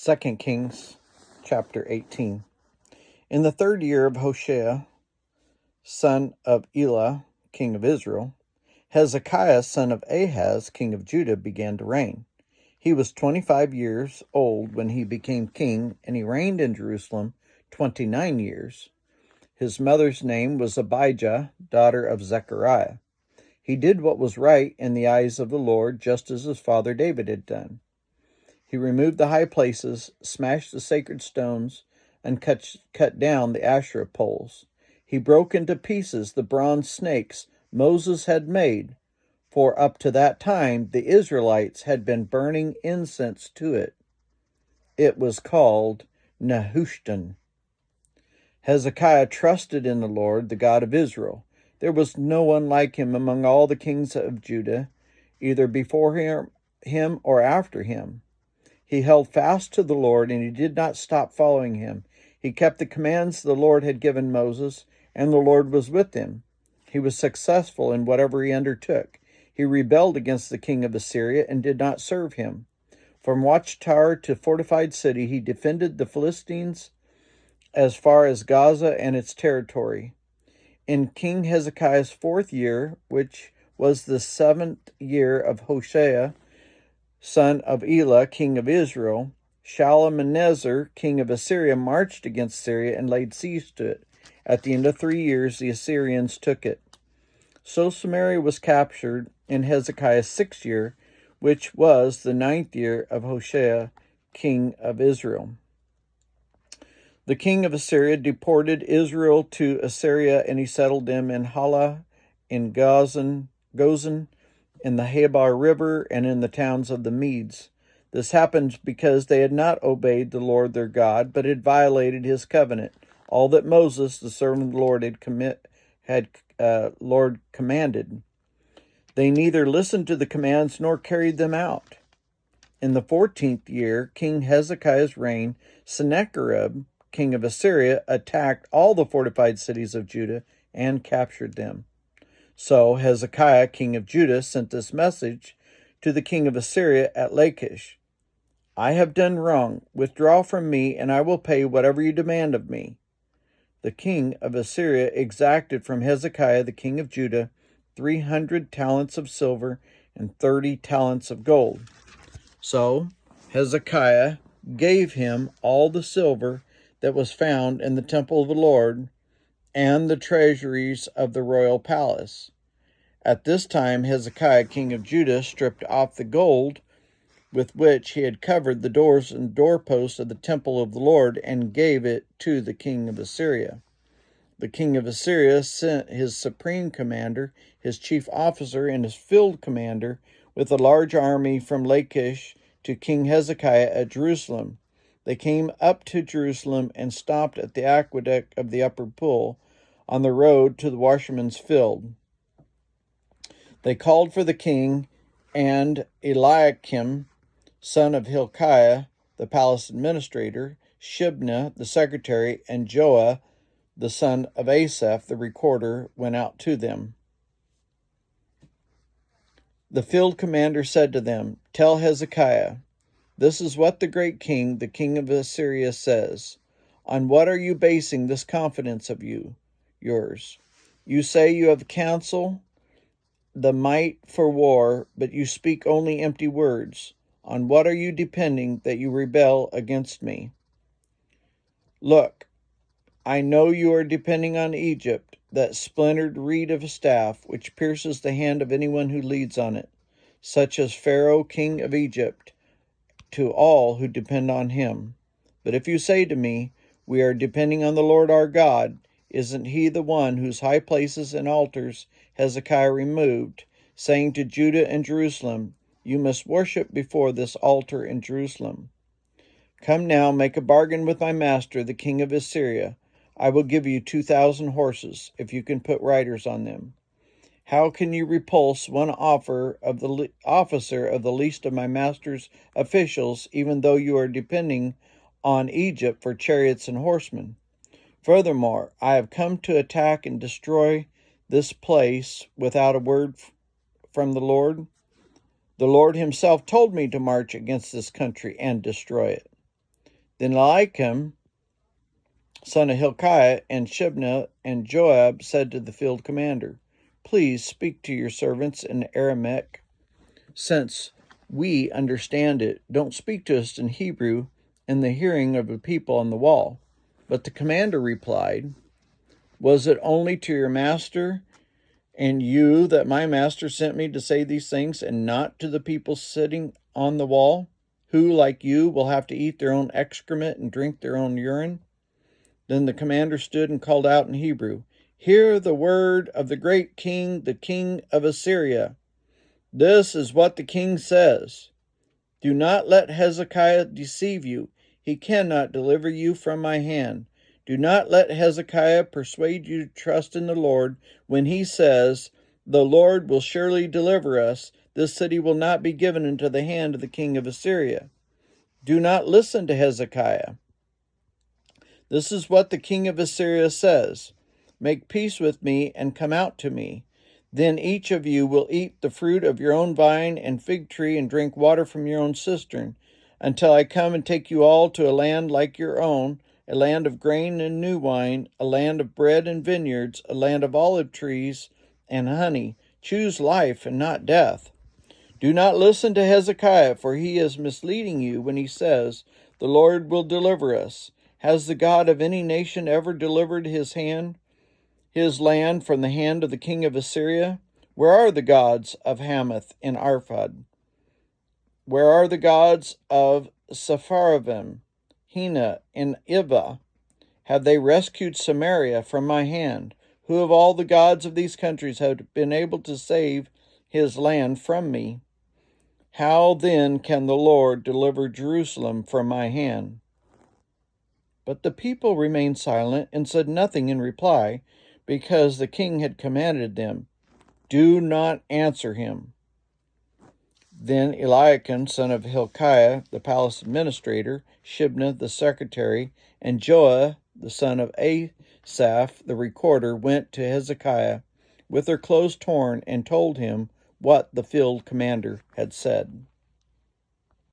2 Kings chapter 18. In the 3rd year of Hoshea, son of Elah, king of Israel, Hezekiah, son of Ahaz, king of Judah, began to reign. He was 25 years old when he became king, and he reigned in Jerusalem 29 years. His mother's name was Abijah, daughter of Zechariah. He did what was right in the eyes of the Lord, just as his father David had done. He removed the high places, smashed the sacred stones, and cut down the Asherah poles. He broke into pieces the bronze snakes Moses had made, for up to that time the Israelites had been burning incense to it. It was called Nehushtan. Hezekiah trusted in the Lord, the God of Israel. There was no one like him among all the kings of Judah, either before him or after him. He held fast to the Lord, and he did not stop following him. He kept the commands the Lord had given Moses, and the Lord was with him. He was successful in whatever he undertook. He rebelled against the king of Assyria and did not serve him. From watchtower to fortified city, he defended the Philistines as far as Gaza and its territory. In King Hezekiah's 4th year, which was the 7th year of Hoshea, son of Elah, king of Israel, Shalmaneser, king of Assyria, marched against Syria and laid siege to it. At the end of 3 years, the Assyrians took it. So Samaria was captured in Hezekiah's 6th year, which was the 9th year of Hoshea, king of Israel. The king of Assyria deported Israel to Assyria, and he settled them in Halah, in Gozan, in the Habar River, and in the towns of the Medes. This happened because they had not obeyed the Lord their God, but had violated his covenant, all that Moses, the servant of the Lord, had commanded. They neither listened to the commands nor carried them out. In the 14th year, King Hezekiah's reign, Sennacherib, king of Assyria, attacked all the fortified cities of Judah and captured them. So Hezekiah, king of Judah, sent this message to the king of Assyria at Lachish: I have done wrong. Withdraw from me, and I will pay whatever you demand of me. The king of Assyria exacted from Hezekiah, the king of Judah, 300 talents of silver and 30 talents of gold. So Hezekiah gave him all the silver that was found in the temple of the Lord and the treasuries of the royal palace. At this time, Hezekiah, king of Judah, stripped off the gold with which he had covered the doors and doorposts of the temple of the Lord and gave it to the king of Assyria. The king of Assyria sent his supreme commander, his chief officer, and his field commander with a large army from Lachish to King Hezekiah at Jerusalem. They came up to Jerusalem and stopped at the aqueduct of the upper pool on the road to the washerman's field. They called for the king, and Eliakim, son of Hilkiah, the palace administrator, Shibna, the secretary, and Joah, the son of Asaph, the recorder, went out to them. The field commander said to them, Tell Hezekiah, this is what the great king, the king of Assyria, says. On what are you basing this confidence of yours? You say you have counsel, the might for war, but you speak only empty words. On what are you depending that you rebel against me? Look, I know you are depending on Egypt, that splintered reed of a staff, which pierces the hand of anyone who leads on it, such as Pharaoh, king of Egypt, to all who depend on him. But if you say to me, we are depending on the Lord our God, isn't he the one whose high places and altars Hezekiah removed, saying to Judah and Jerusalem, You must worship before this altar in Jerusalem? Come now, make a bargain with my master, the king of Assyria. I will give you 2,000 horses, if you can put riders on them. How can you repulse one officer of the least of my master's officials, even though you are depending on Egypt for chariots and horsemen? Furthermore, I have come to attack and destroy this place without a word from the Lord. The Lord himself told me to march against this country and destroy it. Then Eliakim, son of Hilkiah, and Shebna and Joab said to the field commander, "Please speak to your servants in Aramaic, since we understand it. Don't speak to us in Hebrew in the hearing of the people on the wall." But the commander replied, "Was it only to your master and you that my master sent me to say these things, and not to the people sitting on the wall, who, like you, will have to eat their own excrement and drink their own urine?" Then the commander stood and called out in Hebrew, "Hear the word of the great king, the king of Assyria. This is what the king says. Do not let Hezekiah deceive you. He cannot deliver you from my hand. Do not let Hezekiah persuade you to trust in the Lord when he says, 'The Lord will surely deliver us. This city will not be given into the hand of the king of Assyria.' Do not listen to Hezekiah. This is what the king of Assyria says. Make peace with me and come out to me. Then each of you will eat the fruit of your own vine and fig tree and drink water from your own cistern, until I come and take you all to a land like your own, a land of grain and new wine, a land of bread and vineyards, a land of olive trees and honey. Choose life and not death. Do not listen to Hezekiah, for he is misleading you when he says, 'The Lord will deliver us.' Has the God of any nation ever delivered his land from the hand of the king of Assyria? Where are the gods of Hamath and Arphad? Where are the gods of Sepharvaim, Hena, and Ivah? Have they rescued Samaria from my hand? Who of all the gods of these countries have been able to save his land from me? How then can the Lord deliver Jerusalem from my hand?" But the people remained silent and said nothing in reply, because the king had commanded them, "Do not answer him." Then Eliakim, son of Hilkiah, the palace administrator, Shebna, the secretary, and Joah, the son of Asaph, the recorder, went to Hezekiah with their clothes torn and told him what the field commander had said.